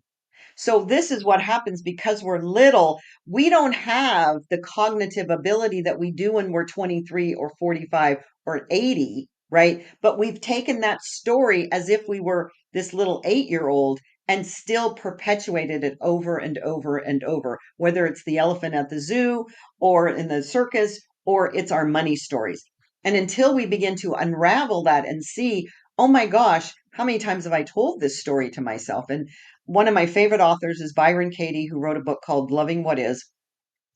So this is what happens because we're little. We don't have the cognitive ability that we do when we're 23 or 45 or 80, right? But we've taken that story as if we were this little 8-year-old and still perpetuated it over and over and over, whether it's the elephant at the zoo or in the circus or it's our money stories. And until we begin to unravel that and see, oh my gosh, how many times have I told this story to myself? And one of my favorite authors is Byron Katie, who wrote a book called Loving What Is.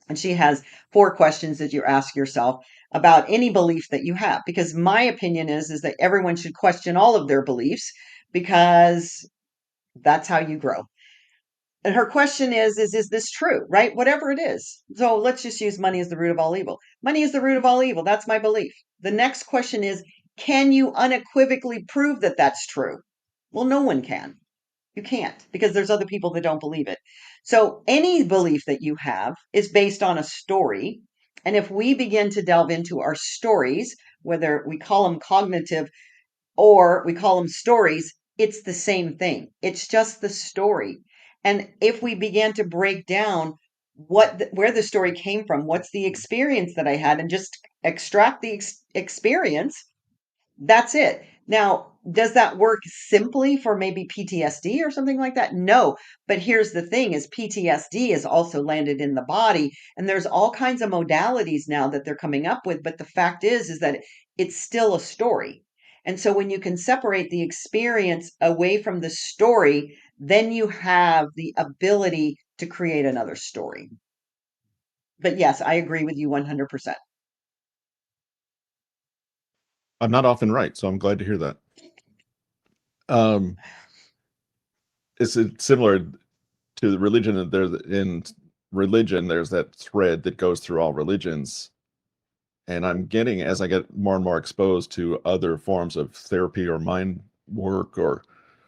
And she has 4 questions that you ask yourself about any belief that you have. Because my opinion is that everyone should question all of their beliefs because that's how you grow. And her question is this true, right? Whatever it is. So let's just use money as the root of all evil. Money is the root of all evil. That's my belief. The next question is, can you unequivocally prove that that's true? Well, no one can. You can't because there's other people that don't believe it. So any belief that you have is based on a story. And if we begin to delve into our stories, whether we call them cognitive or we call them stories, it's the same thing. It's just the story. And if we begin to break down where the story came from, what's the experience that I had, and just extract the experience, that's it. Now, does that work simply for maybe PTSD or something like that? No. But here's the thing is PTSD is also landed in the body and there's all kinds of modalities now that they're coming up with, but the fact is that it's still a story. And so when you can separate the experience away from the story, then you have the ability to create another story. But yes, I agree with you 100%. I'm not often right, so I'm glad to hear that. Um, it's similar to the religion. In religion, there's that thread that goes through all religions, and I'm getting as I get more and more exposed to other forms of therapy or mind work or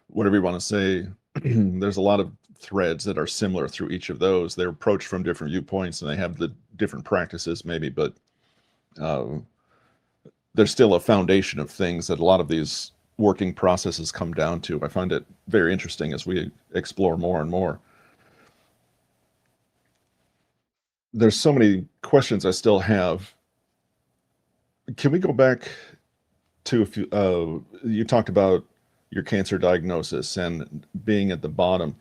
whatever you want to say. There's a lot of threads that are similar through each of those. They're approached from different viewpoints, and they have the different practices, maybe, but uh, there's still a foundation of things that a lot of these working processes come down to. I find it very interesting as we explore more and more. There's so many questions I still have. Can we go back to if you talked about your cancer diagnosis and being at the bottom?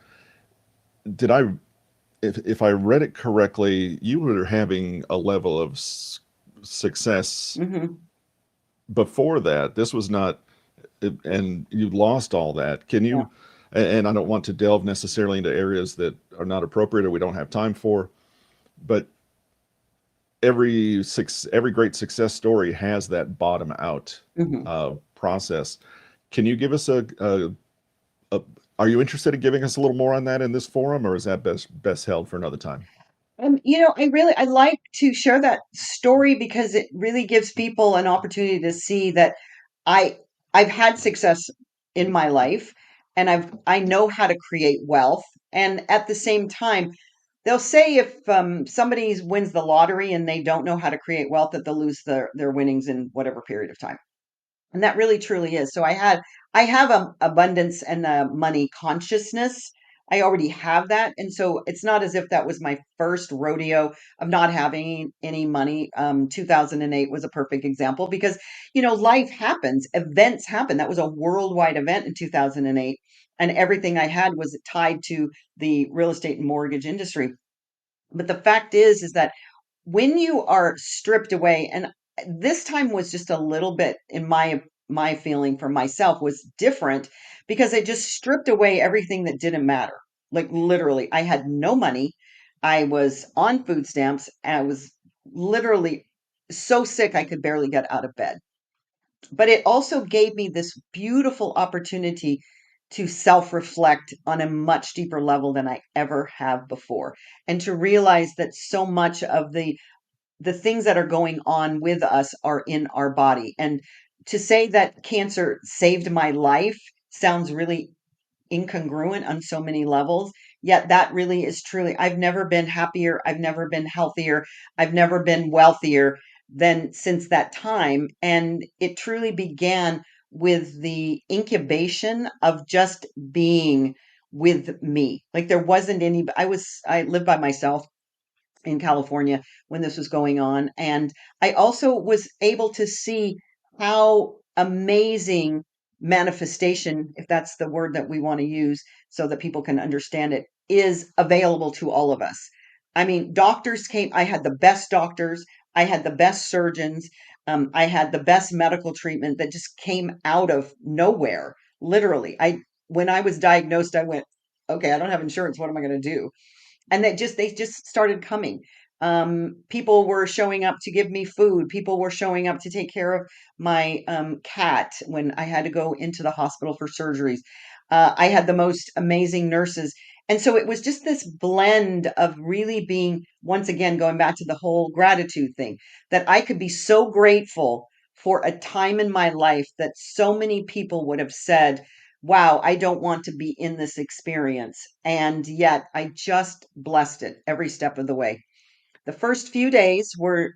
Did I, if I read it correctly, you were having a level of success Hmm. before that. This was not, and you lost all that. Can Yeah. you, and I don't want to delve necessarily into areas that are not appropriate or we don't have time for, but every great success story has that bottom out Hmm. process. Can you give us a are you interested in giving us a little more on that in this forum, or is that best held for another time? I like to share that story because it really gives people an opportunity to see that I I've had success in my life and I know how to create wealth. And at the same time, they'll say if somebody wins the lottery and they don't know how to create wealth, that they'll lose their winnings in whatever period of time. And that really truly is. So I have a abundance and a money consciousness. I already have that. And so it's not as if that was my first rodeo of not having any money. 2008 was a perfect example because, life happens, events happen. That was a worldwide event in 2008. And everything I had was tied to the real estate and mortgage industry. But the fact is that when you are stripped away, and this time was just a little bit in my feeling for myself was different because it just stripped away everything that didn't matter. Like literally, I had no money. I was on food stamps and I was literally so sick I could barely get out of bed. But it also gave me this beautiful opportunity to self reflect on a much deeper level than I ever have before, and to realize that so much of the things that are going on with us are in our body. And to say that cancer saved my life sounds really incongruent on so many levels. yet that really is truly, I've never been happier. I've never been healthier. I've never been wealthier than since that time. And it truly began with the incubation of just being with me. Like there wasn't any, I lived by myself in California when this was going on. And I also was able to see how amazing manifestation, if that's the word that we want to use so that people can understand it, is available to all of us. I mean, doctors came, I had the best doctors, I had the best surgeons, I had the best medical treatment that just came out of nowhere. Literally, when I was diagnosed, I went, okay, I don't have insurance. What am I going to do? And they just started coming. People were showing up to give me food. People were showing up to take care of my cat when I had to go into the hospital for surgeries. I had the most amazing nurses. And so it was just this blend of really being, once again, going back to the whole gratitude thing, that I could be so grateful for a time in my life that so many people would have said, wow, I don't want to be in this experience. And yet I just blessed it every step of the way. The first few days were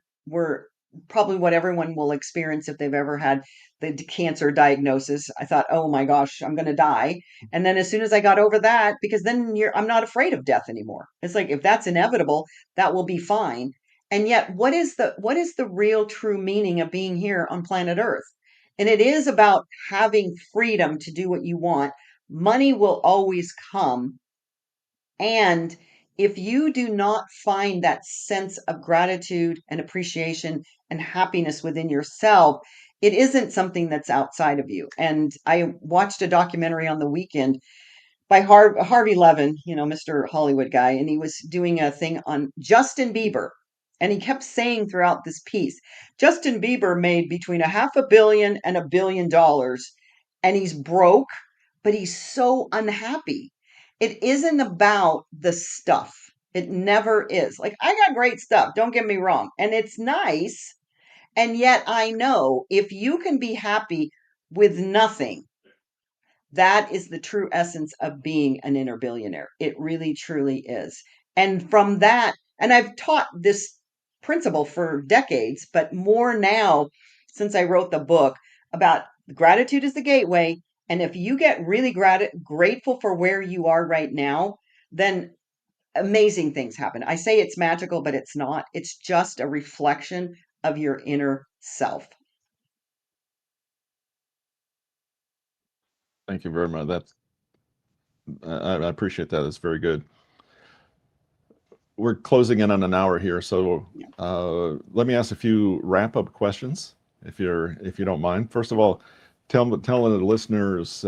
probably what everyone will experience if they've ever had the cancer diagnosis. I thought, "Oh my gosh, I'm going to die." And then as soon as I got over that, because then I'm not afraid of death anymore. It's like if that's inevitable, that will be fine. And yet what is the real true meaning of being here on planet Earth? And it is about having freedom to do what you want. Money will always come, and if you do not find that sense of gratitude and appreciation and happiness within yourself, it isn't something that's outside of you. And I watched a documentary on the weekend by Harvey Levin, Mr. Hollywood guy, and he was doing a thing on Justin Bieber. And he kept saying throughout this piece, Justin Bieber made between a half a billion and $1 billion, and he's broke, but he's so unhappy. It isn't about the stuff. It never is. Like, I got great stuff, don't get me wrong, and it's nice. And yet, I know if you can be happy with nothing, that is the true essence of being an inner billionaire. It really, truly is. And from that, and I've taught this principle for decades, but more now since I wrote the book about gratitude is the gateway. And if you get really grateful for where you are right now, then amazing things happen. I say it's magical, but it's not. It's just a reflection of your inner self. Thank you very much. I appreciate that. It's very good. We're closing in on an hour here, so let me ask a few wrap-up questions, if you don't mind. First of all, tell the listeners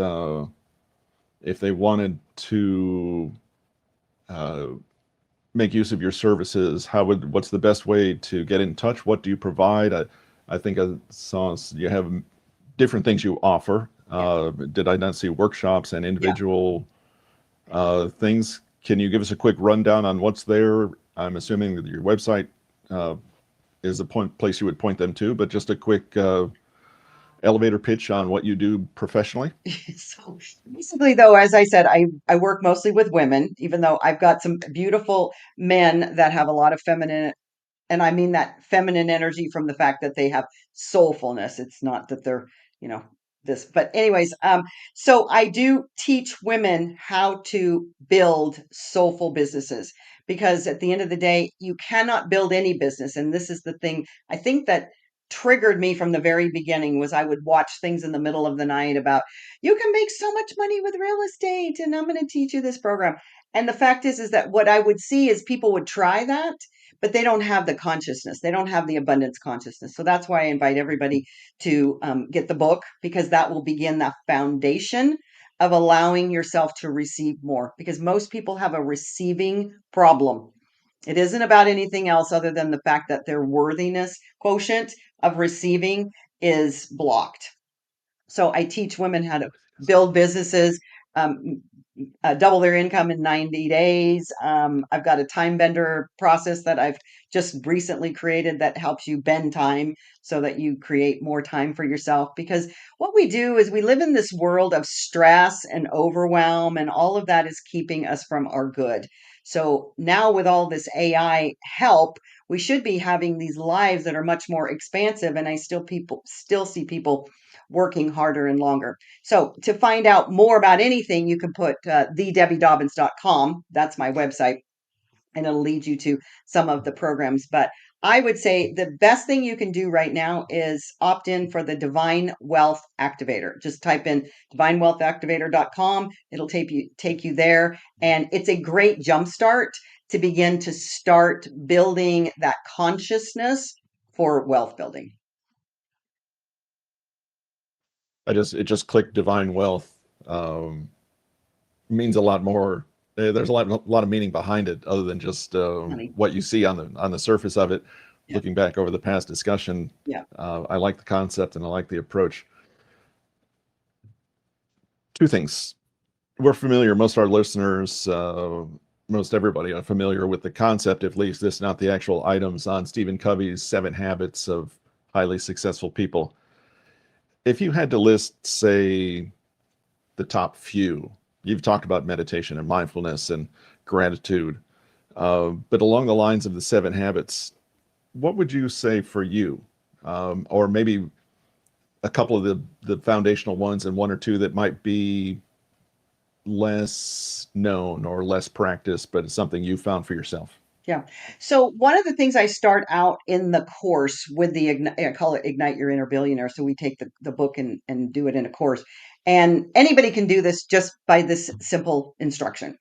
if they wanted to uh, make use of your services, what's the best way to get in touch? What do you provide? I think I saw you have different things you offer. Yeah. Did I not see workshops and Yeah. individual things? Can you give us a quick rundown on what's there? I'm assuming that your website uh, is the place you would point them to, but just a quick elevator pitch on what you do professionally. So basically, though, as I said, I work mostly with women, even though I've got some beautiful men that have a lot of feminine, and I mean that feminine energy from the fact that they have soulfulness. It's not that they're, you know, this, but anyways, so I do teach women how to build soulful businesses, because at the end of the day, you cannot build any business. And this is the thing I think that triggered me from the very beginning was I would watch things in the middle of the night about you can make so much money with real estate and I'm going to teach you this program. And the fact is that what I would see is people would try that, but they don't have the consciousness. They don't have the abundance consciousness. So that's why I invite everybody to get the book, because that will begin the foundation of allowing yourself to receive more. Because most people have a receiving problem. It isn't about anything else other than the fact that their worthiness quotient of receiving is blocked. So I teach women how to build businesses, um, double their income in 90 days. I've got a time bender process that I've just recently created that helps you bend time so that you create more time for yourself. Because what we do is we live in this world of stress and overwhelm, and all of that is keeping us from our good. So now, with all this AI help, we should be having these lives that are much more expansive. And I still see people working harder and longer. So to find out more about anything, you can put thedebbydobbins.com. That's my website, and it'll lead you to some of the programs. But I would say the best thing you can do right now is opt in for the Divine Wealth Activator. Just type in divinewealthactivator.com. It'll take you there. And it's a great jumpstart to begin to start building that consciousness for wealth building. It just clicked divine wealth. Means a lot more. There's a lot of meaning behind it, other than just Honey. what you see on the surface of it. Yeah. Looking back over the past discussion, Yeah. I like the concept and I like the approach. Two things. We're familiar, most of our listeners, most everybody are familiar with the concept, at least this, not the actual items on Stephen Covey's 7 Habits of Highly Successful People. If you had to list, say, the top few, you've talked about meditation and mindfulness and gratitude, but along the lines of the 7 habits, what would you say for you? Or maybe a couple of the foundational ones and one or two that might be less known or less practiced, but it's something you found for yourself. Yeah. So one of the things I start out in the course with I call it Ignite Your Inner Billionaire. So we take the book and do it in a course. And anybody can do this just by this simple instruction.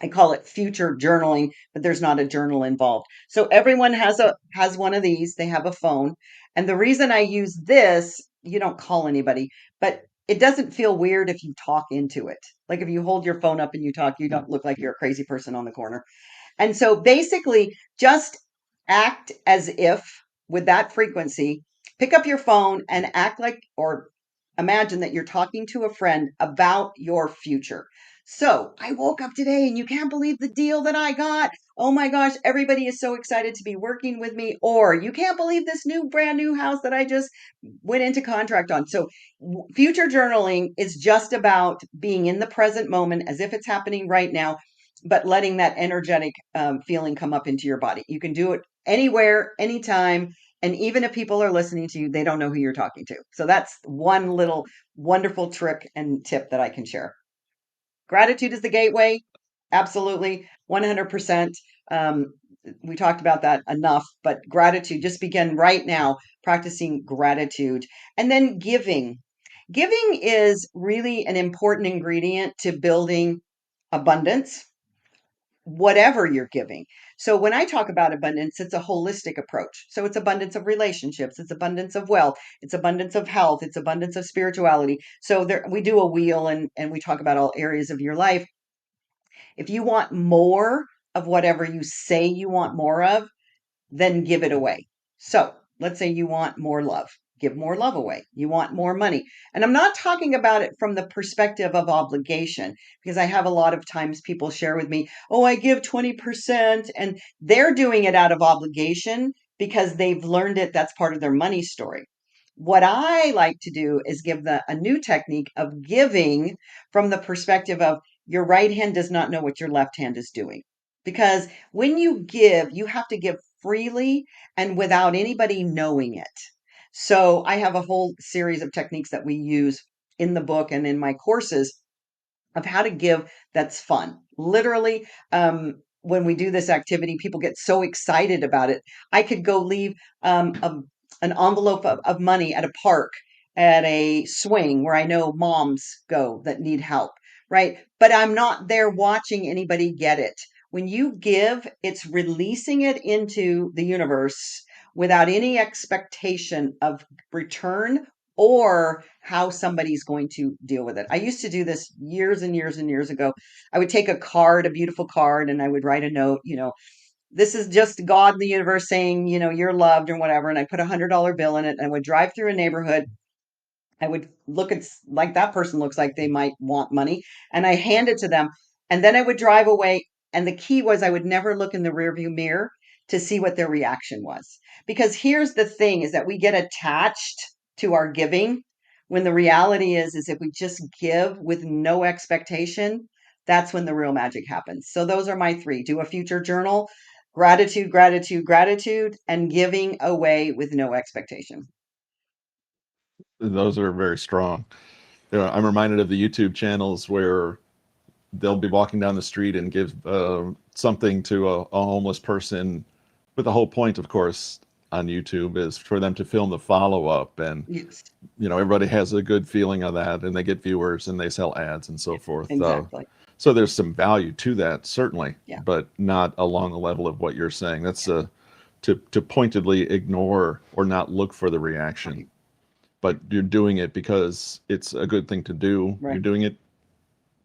I call it future journaling, but there's not a journal involved. So everyone has one of these. They have a phone. And the reason I use this, you don't call anybody, but it doesn't feel weird if you talk into it. Like if you hold your phone up and you talk, you don't look like you're a crazy person on the corner. And so basically, just act as if with that frequency, pick up your phone and act like or imagine that you're talking to a friend about your future. So I woke up today and you can't believe the deal that I got. Oh my gosh, everybody is so excited to be working with me. Or you can't believe this brand new house that I just went into contract on. So future journaling is just about being in the present moment as if it's happening right now, but letting that energetic feeling come up into your body. You can do it anywhere, anytime. And even if people are listening to you, they don't know who you're talking to. So that's one little wonderful trick and tip that I can share. Gratitude is the gateway. Absolutely. 100%. We talked about that enough, but gratitude, just begin right now practicing gratitude. And then giving. Giving is really an important ingredient to building abundance, whatever you're giving. So when I talk about abundance, it's a holistic approach. So it's abundance of relationships, it's abundance of wealth, it's abundance of health, it's abundance of spirituality. So there we do a wheel and we talk about all areas of your life. If you want more of whatever you say you want more of, then give it away. So let's say you want more love, give more love away. You want more money. And I'm not talking about it from the perspective of obligation, because I have a lot of times people share with me, oh, I give 20%, and they're doing it out of obligation because they've learned it. That's part of their money story. What I like to do is give a new technique of giving from the perspective of your right hand does not know what your left hand is doing. Because when you give, you have to give freely and without anybody knowing it. So I have a whole series of techniques that we use in the book and in my courses of how to give that's fun. Literally, when we do this activity, people get so excited about it. I could go leave an envelope of money at a park, at a swing where I know moms go that need help, right? But I'm not there watching anybody get it. When you give, it's releasing it into the universe without any expectation of return or how somebody's going to deal with it. I used to do this years and years and years ago. I would take a card, a beautiful card, and I would write a note, this is just God in the universe saying, you're loved or whatever. And I put $100 bill in it and I would drive through a neighborhood I would look at like that person looks like they might want money, and I hand it to them, and then I would drive away. And the key was I would never look in the rearview mirror to see what their reaction was. Because here's the thing is that we get attached to our giving when the reality is if we just give with no expectation, that's when the real magic happens. So those are my three. Do a future journal, gratitude, gratitude, gratitude, and giving away with no expectation. Those are very strong. I'm reminded of the YouTube channels where they'll be walking down the street and give something to a homeless person, with the whole point, of course, on YouTube is for them to film the follow up, and Yes, everybody has a good feeling of that, and they get viewers and they sell ads and so forth. exactly. So there's some value to that, certainly, Yeah, but not along the level of what you're saying. That's to pointedly ignore or not look for the reaction, right, but you're doing it because it's a good thing to do. You're right. doing it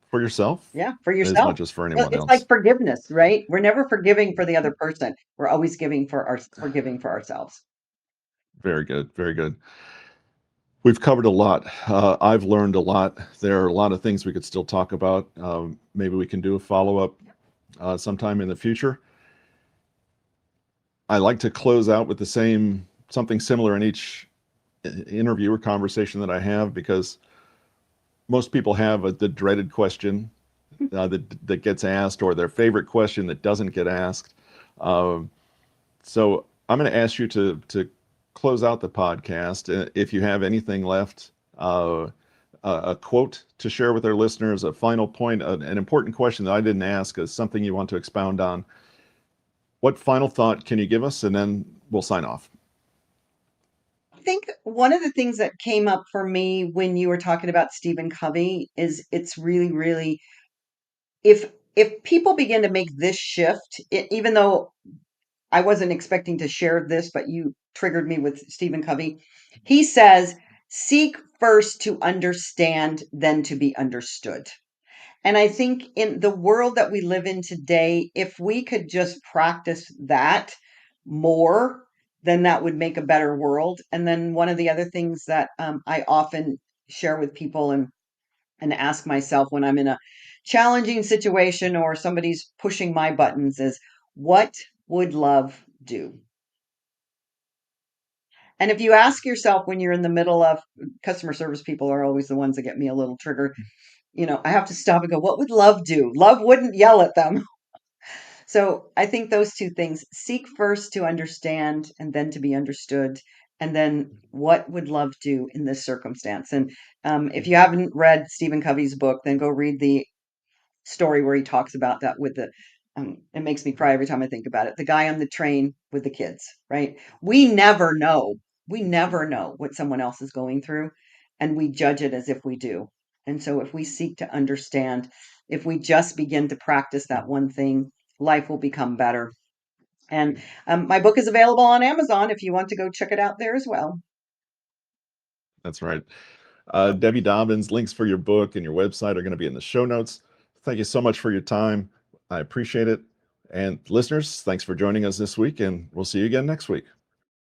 for yourself Yeah, for as yourself. much as for anyone It's like else. forgiveness, right? We're never forgiving for the other person. We're always giving for our forgiving for ourselves. Very good. Very good. We've covered a lot. I've learned a lot. There are a lot of things we could still talk about. Maybe we can do a follow up sometime in the future. I like to close out with the same something similar in each interview or conversation that I have, because most people have the dreaded question that gets asked, or their favorite question that doesn't get asked. Um, so I'm going to ask you to close out the podcast. If you have anything left, a quote to share with our listeners, a final point, an important question that I didn't ask, is something you want to expound on. What final thought can you give us, and then we'll sign off. I think one of the things that came up for me when you were talking about Stephen Covey is it's really, really if people begin to make this shift, even though I wasn't expecting to share this, but you triggered me with Stephen Covey. He says, seek first to understand, then to be understood. And I think in the world that we live in today, if we could just practice that more, then that would make a better world. And then one of the other things that I often share with people and ask myself when I'm in a challenging situation or somebody's pushing my buttons is, what would love do? And if you ask yourself when you're in the middle of customer service, people are always the ones that get me a little triggered. I have to stop and go, what would love do? Love wouldn't yell at them. So I think those two things, seek first to understand and then to be understood. And then what would love do in this circumstance? And if you haven't read Stephen Covey's book, then go read the story where he talks about that with the it makes me cry every time I think about it. The guy on the train with the kids, right? We never know what someone else is going through, and we judge it as if we do. And so if we seek to understand, if we just begin to practice that one thing, life will become better. And my book is available on Amazon if you want to go check it out there as well. That's right. Debbie Dobbins, links for your book and your website are going to be in the show notes. Thank you so much for your time. I appreciate it. And listeners, thanks for joining us this week, and we'll see you again next week.